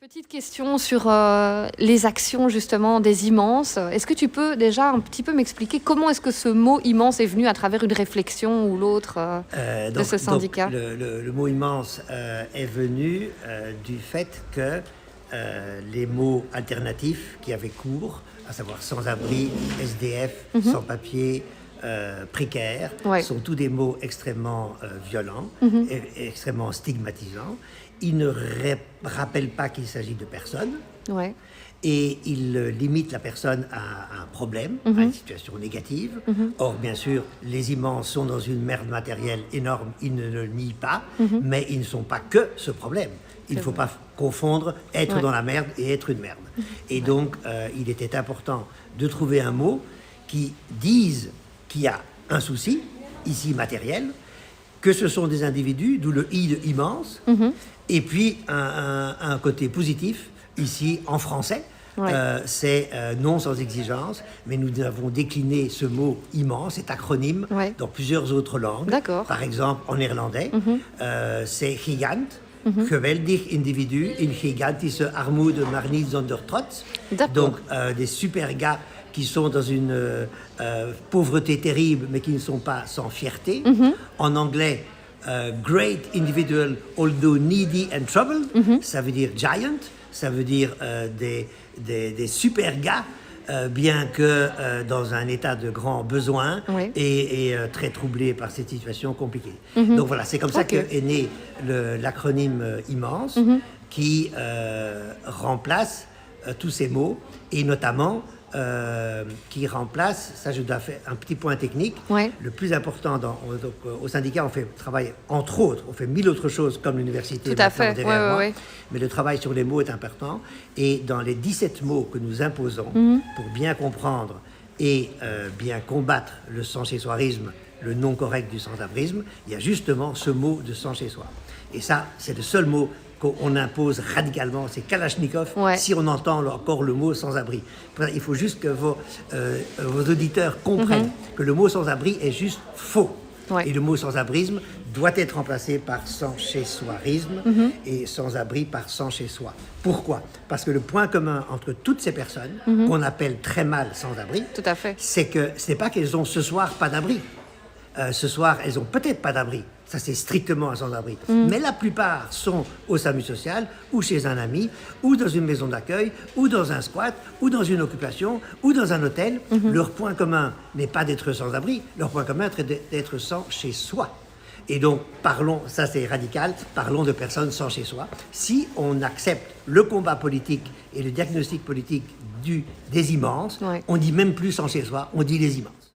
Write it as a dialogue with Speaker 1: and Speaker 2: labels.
Speaker 1: Petite question sur les actions justement des immenses. Est-ce que tu peux déjà un petit peu m'expliquer comment est-ce que ce mot immense est venu à travers une réflexion ou l'autre de ce syndicat?
Speaker 2: Le mot immense est venu du fait que les mots alternatifs qui avaient cours, à savoir sans-abri, SDF, sans-papier, précaire, sont tous des mots extrêmement violents et extrêmement stigmatisants. Ils ne rappellent pas qu'il s'agit de personnes et ils limitent la personne à un problème, à une situation négative. Or, bien sûr, les immenses sont dans une merde matérielle énorme, ils ne le nient pas, mais ils ne sont pas que ce problème. Il ne faut pas confondre être dans la merde et être une merde. Et donc, il était important de trouver un mot qui dise qu'il y a un souci, ici matériel, que ce sont des individus, d'où le I de immense, et puis un côté positif, ici en français, c'est non sans exigence, mais nous avons décliné ce mot immense, cet acronyme, dans plusieurs autres langues. Par exemple, en néerlandais, c'est gigant. Geweldig individu in gigantische armoede, maar niet zonder trots. Donc, des super gars qui sont dans une pauvreté terrible, mais qui ne sont pas sans fierté. En anglais, great individual, although needy and troubled. Ça veut dire giant, ça veut dire des super gars, bien que dans un état de grand besoin et très troublé par cette situation compliquée. Donc voilà, c'est comme ça qu'est né l'acronyme immense qui remplace tous ces mots et notamment qui remplace, ça je dois faire un petit point technique, le plus important au syndicat on fait travail entre autres, on fait 1000 autres choses comme l'université derrière moi, mais le travail sur les mots est important et dans les 17 mots que nous imposons pour bien comprendre et bien combattre le sans-chez-soirisme, le non correct du sans-abrisme, il y a justement ce mot de sans-chez-soi. Et ça, c'est le seul mot qu'on impose radicalement, c'est Kalachnikov, si on entend encore le mot sans-abri. Il faut juste que vos auditeurs comprennent que le mot sans-abri est juste faux. Et le mot sans-abrisme doit être remplacé par sans-chez-soirisme et sans-abri par sans-chez-soi. Pourquoi? Parce que le point commun entre toutes ces personnes, qu'on appelle très mal sans-abri, c'est que ce n'est pas qu'elles ont ce soir pas d'abri. Ce soir, elles n'ont peut-être pas d'abri. Ça, c'est strictement un sans-abri. Mais la plupart sont au SAMU social, ou chez un ami, ou dans une maison d'accueil, ou dans un squat, ou dans une occupation, ou dans un hôtel. Leur point commun n'est pas d'être sans-abri, leur point commun est d'être sans chez soi. Et donc, parlons, ça c'est radical, parlons de personnes sans chez soi. Si on accepte le combat politique et le diagnostic politique des immenses, on dit même plus sans chez soi, on dit les immenses.